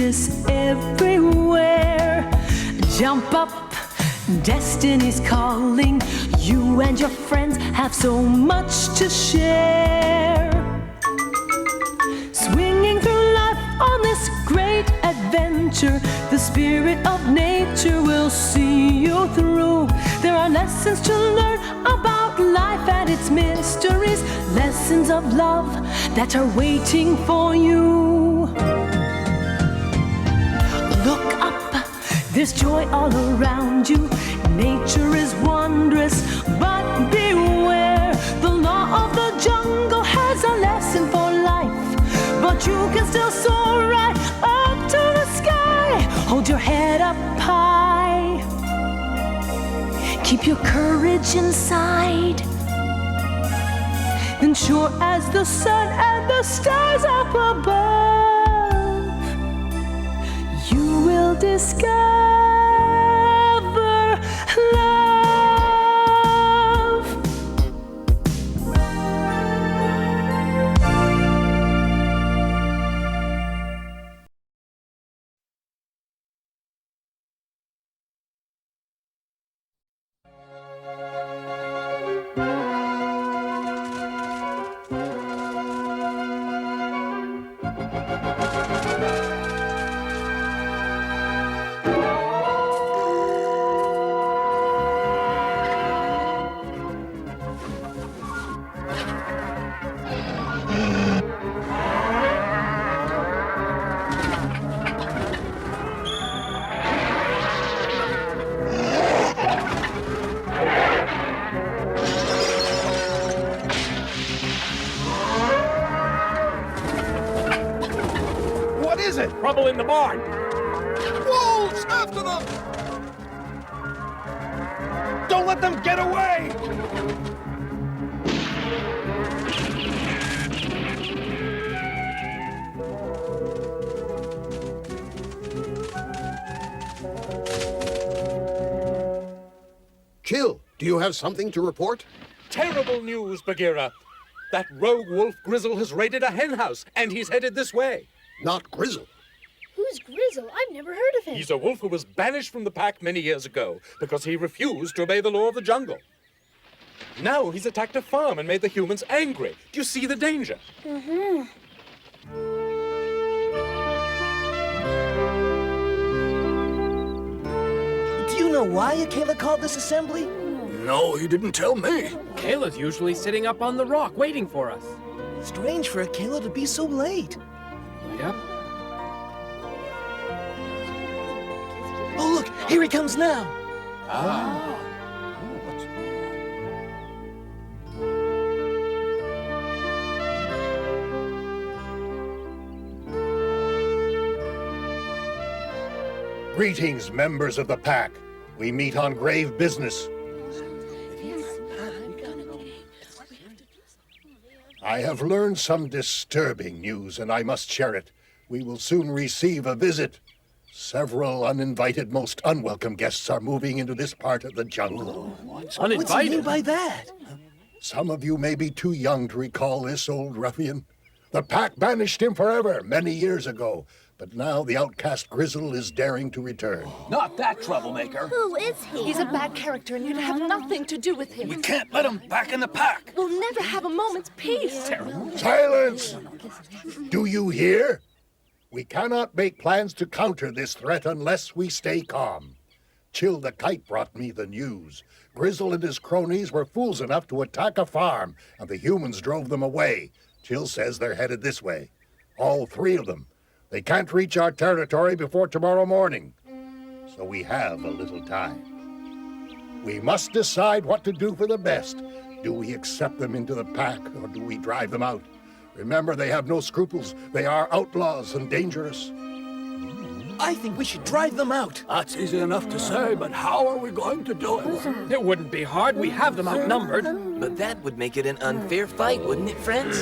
justice everywhere. Jump up, destiny's calling. You and your friends have so much to share. Swinging through life on this great adventure, the spirit of nature will see you through. There are lessons to learn about life and its mysteries, lessons of love that are waiting for you. Look up, there's joy all around you. Nature is wondrous, but beware. The law of the jungle has a lesson for life, but you can still soar right up to the sky. Hold your head up high, keep your courage inside. Then sure as the sun and the stars up above, you will discover love. Trouble in the barn! Wolves! After them! Don't let them get away! Chill, do you have something to report? Terrible news, Bagheera. That rogue wolf Grizzle has raided a hen house, and he's headed this way. Not Grizzle. Who's Grizzle? I've never heard of him. He's a wolf who was banished from the pack many years ago because he refused to obey the law of the jungle. Now he's attacked a farm and made the humans angry. Do you see the danger? Mm-hmm. Do you know why Akela called this assembly? No, he didn't tell me. Kayla's usually sitting up on the rock waiting for us. Strange for Akela to be so late. Yep. Oh, look, here he comes now. Greetings, members of the pack. We meet on grave business. I have learned some disturbing news, and I must share it. We will soon receive a visit. Several uninvited, most unwelcome guests are moving into this part of the jungle. What's he mean by that? Some of you may be too young to recall this old ruffian. The pack banished him forever, many years ago. But now the outcast Grizzle is daring to return. Not that troublemaker. Who is he? He's a bad character, and you'd have nothing to do with him. We can't let him back in the pack. We'll never have a moment's peace. Silence! Do you hear? We cannot make plans to counter this threat unless we stay calm. Chill the Kite brought me the news. Grizzle and his cronies were fools enough to attack a farm, and the humans drove them away. Chill says they're headed this way. All three of them. They can't reach our territory before tomorrow morning. So we have a little time. We must decide what to do for the best. Do we accept them into the pack, or do we drive them out? Remember, they have no scruples. They are outlaws and dangerous. I think we should drive them out. That's easy enough to say, but how are we going to do it? It wouldn't be hard. We have them outnumbered. But that would make it an unfair fight, wouldn't it, friends?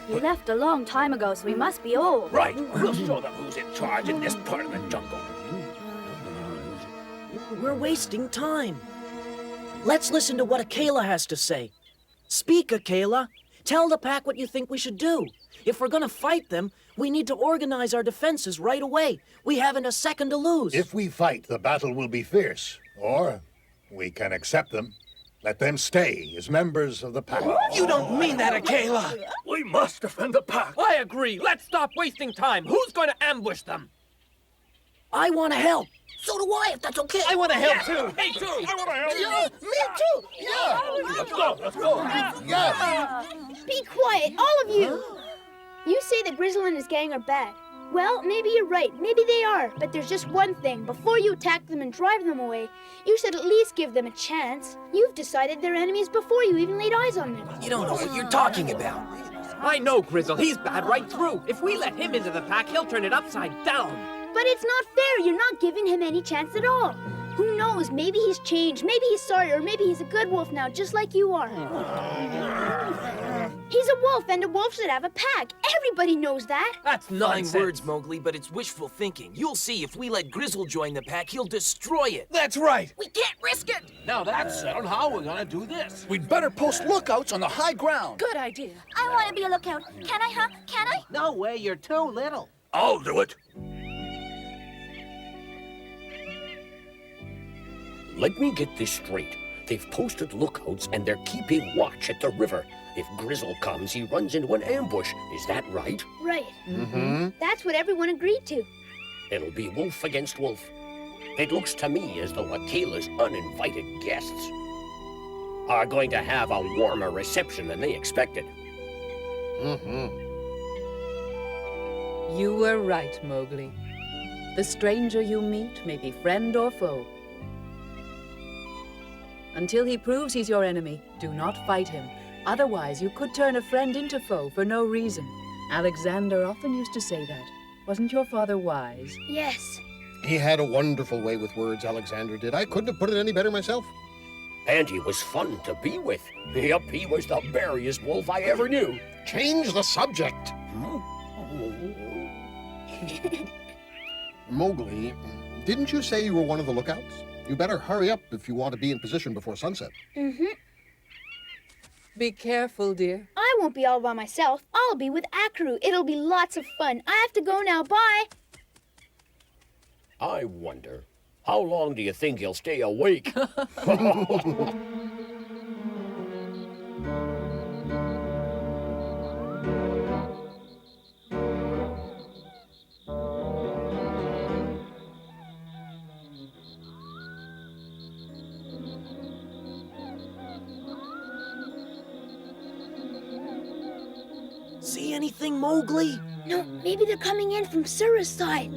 He left a long time ago, so he must be old. Right. We'll show them who's in charge in this part of the jungle. We're wasting time. Let's listen to what Akela has to say. Speak, Akela. Tell the pack what you think we should do. If we're gonna fight them, we need to organize our defenses right away. We haven't a second to lose. If we fight, the battle will be fierce. Or we can accept them. Let them stay as members of the pack. You don't mean that, Akela! We must defend the pack. I agree. Let's stop wasting time. Who's going to ambush them? I want to help. So do I, if that's okay. I want to help too! Me too. I want to help. Yeah, me too. Yeah. Let's go. Let's go. Yes. Be quiet, all of you! You say that Grizzle and his gang are bad. Well, maybe you're right. Maybe they are. But there's just one thing. Before you attack them and drive them away, you should at least give them a chance. You've decided they're enemies before you even laid eyes on them. You don't know what you're talking about. I know Grizzle. He's bad right through. If we let him into the pack, he'll turn it upside down. But it's not fair. You're not giving him any chance at all. Who knows? Maybe he's changed. Maybe he's sorry. Or maybe he's a good wolf now, just like you are. He's a wolf, and a wolf should have a pack. Everybody knows that. That's Fine nonsense. words, Mowgli, but it's wishful thinking. You'll see if we let Grizzle join the pack, he'll destroy it. That's right. We can't risk it. Now that's settled. How are we gonna do this? We'd better post lookouts on the high ground. Good idea. I want to be a lookout. Can I, huh? Can I? No way, you're too little. I'll do it. Let me get this straight. They've posted lookouts and they're keeping watch at the river. If Grizzle comes, he runs into an ambush. Is that right? Right. That's what everyone agreed to. It'll be wolf against wolf. It looks to me as though Akela's uninvited guests are going to have a warmer reception than they expected. You were right, Mowgli. The stranger you meet may be friend or foe. Until he proves he's your enemy, do not fight him. Otherwise, you could turn a friend into foe for no reason. Alexander often used to say that. Wasn't your father wise? Yes. He had a wonderful way with words, Alexander did. I couldn't have put it any better myself. And he was fun to be with. Yep, he was the merriest wolf I ever knew. Change the subject. Mowgli, didn't you say you were one of the lookouts? You better hurry up if you want to be in position before sunset. Be careful, dear. I won't be all by myself. I'll be with Akru. It'll be lots of fun. I have to go now. Bye. I wonder, how long do you think he'll stay awake? See anything, Mowgli? No, maybe they're coming in from Surah's side.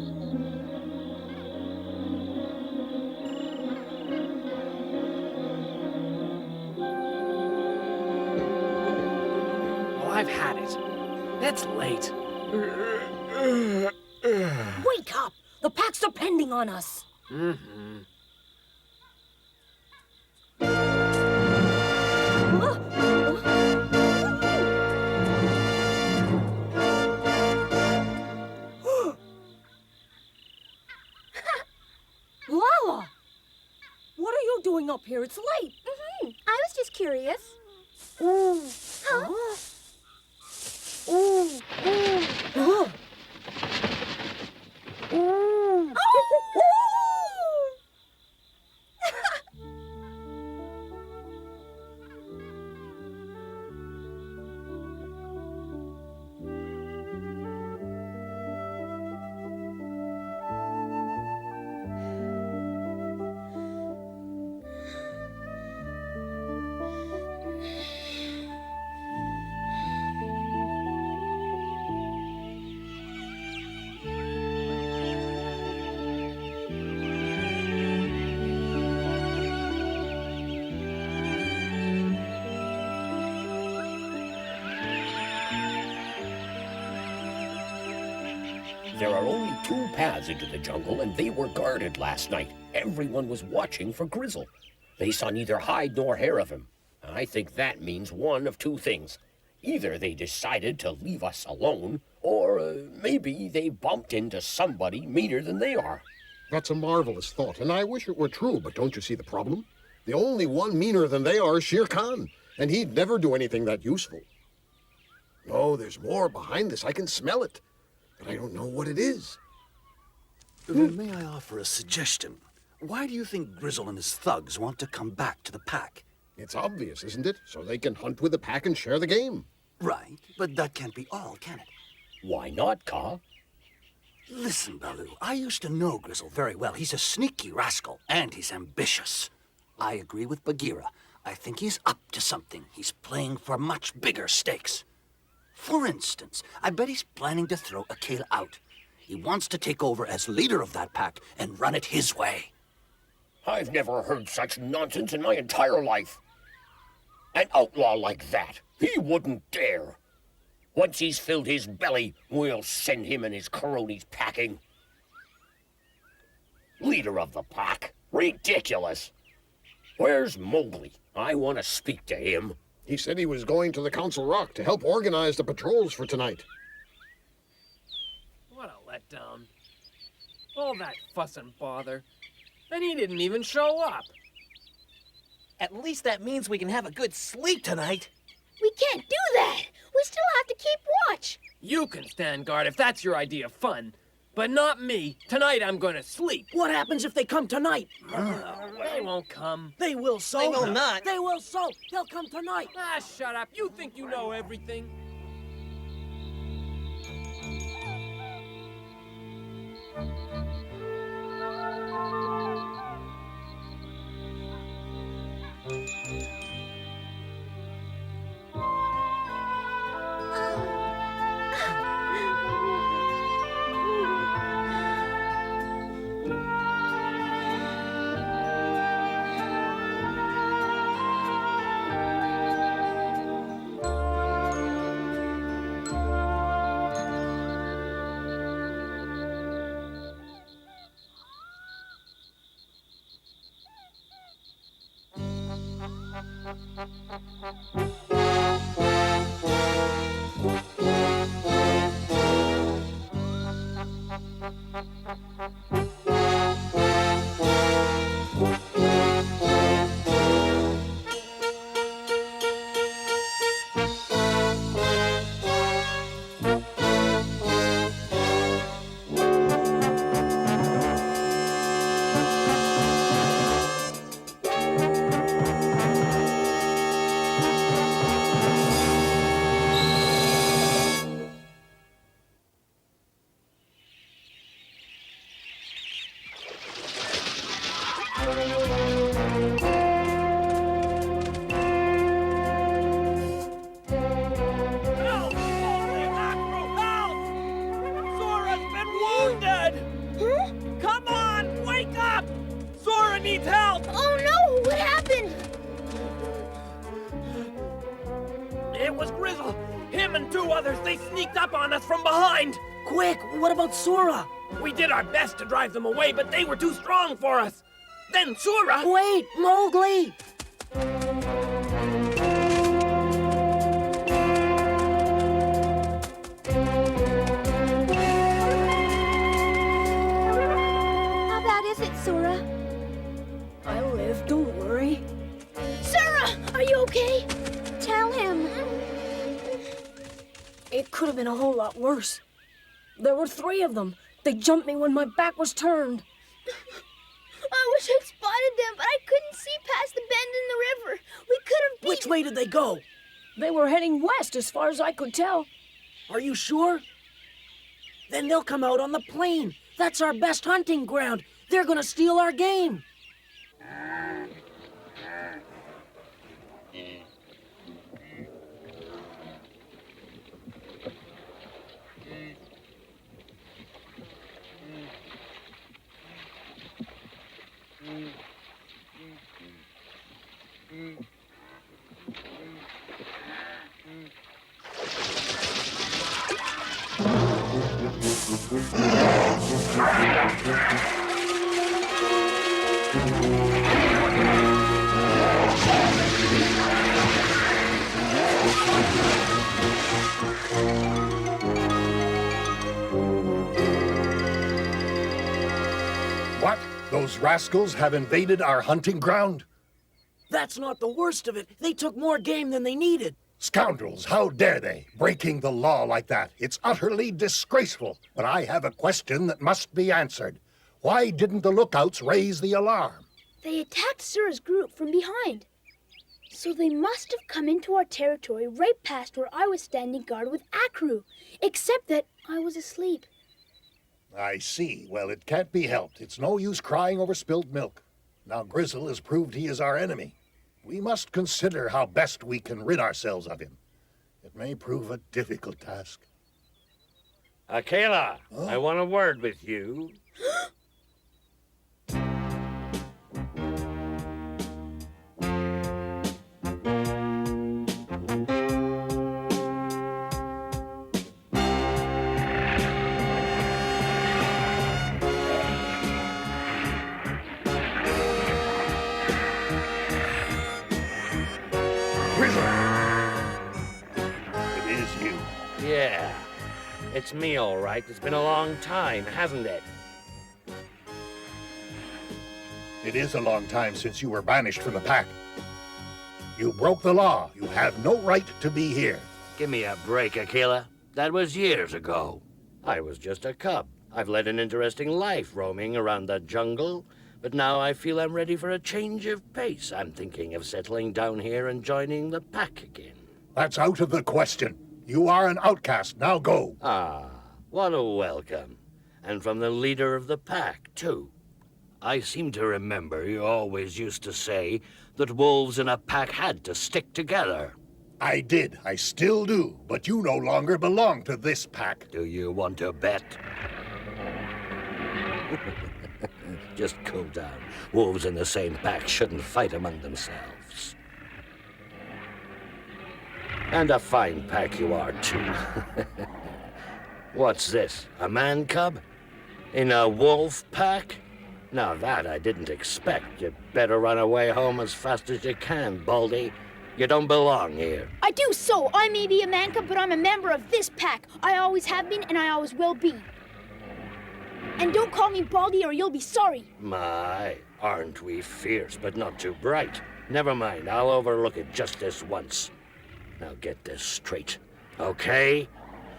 Oh, I've had it. It's late. Wake up. The pack's depending on us. Lala! What are you doing up here? It's late. I was just curious. Ooh. Huh? Ooh. Ooh. Ooh. There are only 2 paths into the jungle, and they were guarded last night. Everyone was watching for Grizzle. They saw neither hide nor hair of him. I think that means one of 2 things. Either they decided to leave us alone, or maybe they bumped into somebody meaner than they are. That's a marvelous thought, and I wish it were true, but don't you see the problem? The only one meaner than they are is Shere Khan, and he'd never do anything that useful. Oh, there's more behind this. I can smell it. But I don't know what it is. Then may I offer a suggestion? Why do you think Grizzle and his thugs want to come back to the pack? It's obvious, isn't it? So they can hunt with the pack and share the game. Right, but that can't be all, can it? Why not, Ka? Listen, Baloo, I used to know Grizzle very well. He's a sneaky rascal, and he's ambitious. I agree with Bagheera. I think he's up to something. He's playing for much bigger stakes. For instance, I bet he's planning to throw Akela out. He wants to take over as leader of that pack and run it his way. I've never heard such nonsense in my entire life. An outlaw like that, he wouldn't dare. Once he's filled his belly, we'll send him and his cronies packing. Leader of the pack? Ridiculous. Where's Mowgli? I want to speak to him. He said he was going to the Council Rock to help organize the patrols for tonight. What a letdown. All that fuss and bother. And he didn't even show up. At least that means we can have a good sleep tonight. We can't do that. We still have to keep watch. You can stand guard if that's your idea of fun. But not me. Tonight I'm gonna sleep. What happens if they come tonight? They won't come. They will so. They will not. They will so. They'll come tonight. Ah, shut up. You think you know everything. It was Grizzle! Him and two others, they sneaked up on us from behind! Quick, what about Sora? We did our best to drive them away, but they were too strong for us! Then Sora... Wait, Mowgli! How bad is it, Sora? I live, don't worry. Sora, are you okay? Tell him. It could have been a whole lot worse. There were 3 of them. They jumped me when my back was turned. I wish I'd spotted them, but I couldn't see past the bend in the river. We could have beaten... Which way did they go? They were heading west as far as I could tell. Are you sure? Then they'll come out on the plain. That's our best hunting ground. They're gonna steal our game. What? Those rascals have invaded our hunting ground? That's not the worst of it. They took more game than they needed. Scoundrels, how dare they? Breaking the law like that. It's utterly disgraceful. But I have a question that must be answered. Why didn't the lookouts raise the alarm? They attacked Sura's group from behind. So they must have come into our territory right past where I was standing guard with Akru. Except that I was asleep. I see. Well, it can't be helped. It's no use crying over spilled milk. Now Grizzle has proved he is our enemy. We must consider how best we can rid ourselves of him. It may prove a difficult task. Akela, I want a word with you. Yeah, it's me, all right. It's been a long time, hasn't it? It is a long time since you were banished from the pack. You broke the law. You have no right to be here. Give me a break, Akela. That was years ago. I was just a cub. I've led an interesting life roaming around the jungle, but now I feel I'm ready for a change of pace. I'm thinking of settling down here and joining the pack again. That's out of the question. You are an outcast. Now go. Ah, what a welcome. And from the leader of the pack, too. I seem to remember you always used to say that wolves in a pack had to stick together. I did. I still do. But you no longer belong to this pack. Do you want to bet? Just cool down. Wolves in the same pack shouldn't fight among themselves. And a fine pack you are, too. What's this? A man cub? In a wolf pack? Now that I didn't expect. You better run away home as fast as you can, Baldy. You don't belong here. I do so. I may be a man cub, but I'm a member of this pack. I always have been, and I always will be. And don't call me Baldy or you'll be sorry. My, aren't we fierce, but not too bright. Never mind, I'll overlook it just this once. Now get this straight, okay?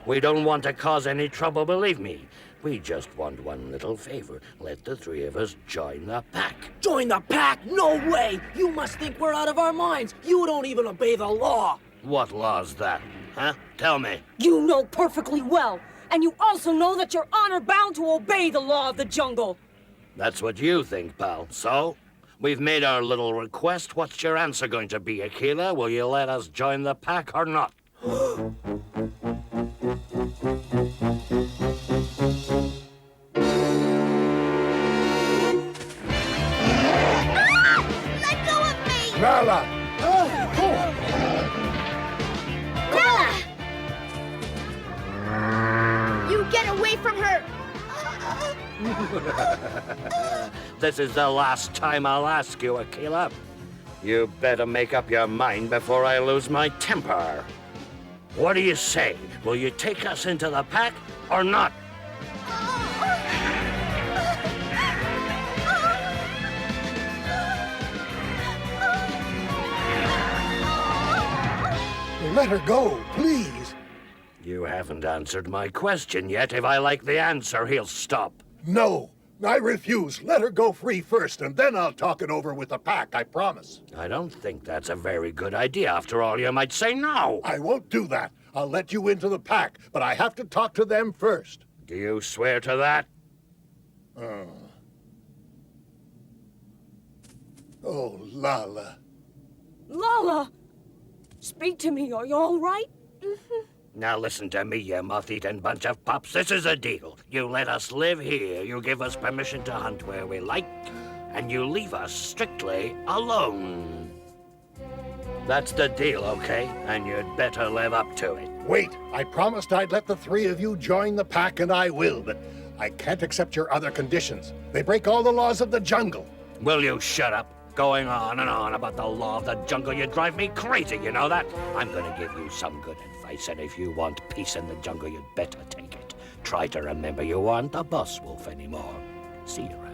We don't want to cause any trouble, believe me. We just want one little favor. Let the three of us join the pack. Join the pack? No way! You must think we're out of our minds. You don't even obey the law. What law's that, huh? Tell me. You know perfectly well. And you also know that you're honor-bound to obey the law of the jungle. That's what you think, pal. So? We've made our little request. What's your answer going to be, Akela? Will you let us join the pack or not? Let go of me! Nala! Nala! You get away from her! This is the last time I'll ask you, Akela. You better make up your mind before I lose my temper. What do you say? Will you take us into the pack or not? Let her go, please. You haven't answered my question yet. If I like the answer, he'll stop. No, I refuse. Let her go free first, and then I'll talk it over with the pack, I promise. I don't think that's a very good idea. After all, you might say no. I won't do that. I'll let you into the pack, but I have to talk to them first. Do you swear to that? Oh, Lala. Lala! Speak to me. Are you all right? Now listen to me, you moth-eaten bunch of pups. This is a deal. You let us live here, you give us permission to hunt where we like, and you leave us strictly alone. That's the deal, okay? And you'd better live up to it. Wait, I promised I'd let the three of you join the pack, and I will, but I can't accept your other conditions. They break all the laws of the jungle. Will you shut up? Going on and on about the law of the jungle, you drive me crazy, you know that? I'm gonna give you some good advice, and if you want peace in the jungle, you'd better take it. Try to remember you aren't the boss wolf anymore. See you around.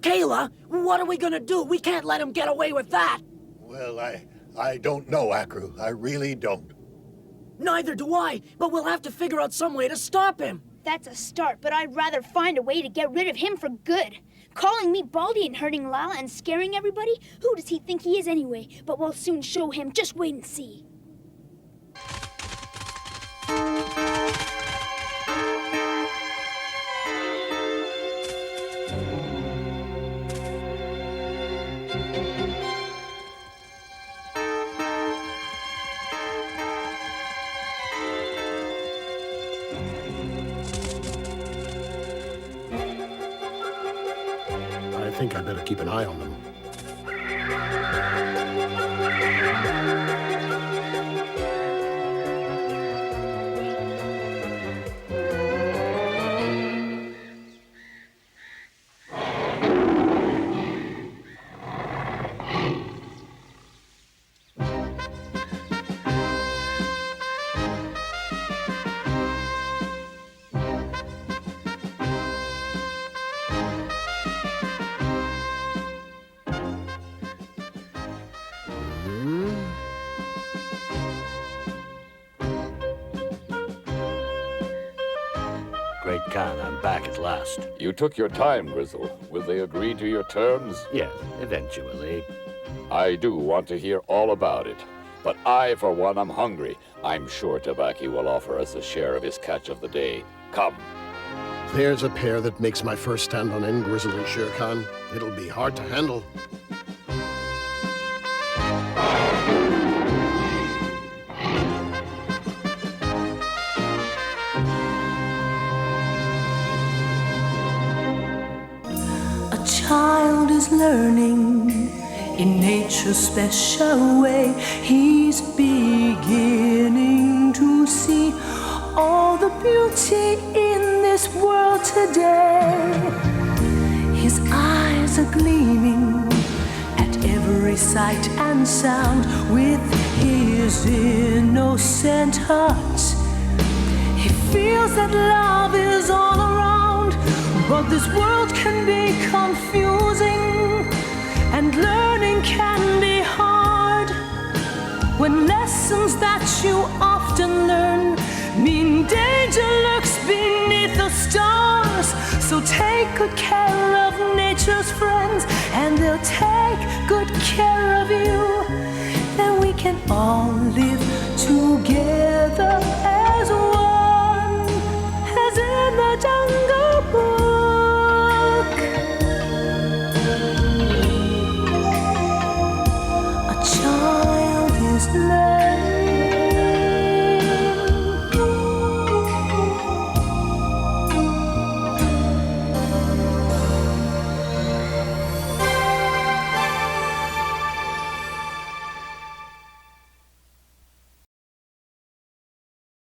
Kayla, what are we gonna do? We can't let him get away with that. Well, I don't know, Akru. I really don't. Neither do I, but we'll have to figure out some way to stop him. That's a start, but I'd rather find a way to get rid of him for good. Calling me Baldy and hurting Lala and scaring everybody? Who does he think he is anyway? But we'll soon show him. Just wait and see. I think I better keep an eye on them. Great Khan, I'm back at last. You took your time, Grizzle. Will they agree to your terms? Yes, eventually. I do want to hear all about it. But I, for one, am hungry. I'm sure Tabaki will offer us a share of his catch of the day. Come. There's a pair that makes my first stand on end, Grizzle and Shere Khan. It'll be hard to handle. A child is learning in nature's special way. He's beginning to see all the beauty in this world today. His eyes are gleaming at every sight and sound. With his innocent heart, he feels that love is all around. But this world can be confusing, and learning can be hard, when lessons that you often learn mean danger lurks beneath the stars. So take good care of nature's friends, and they'll take good care of you. Then we can all live together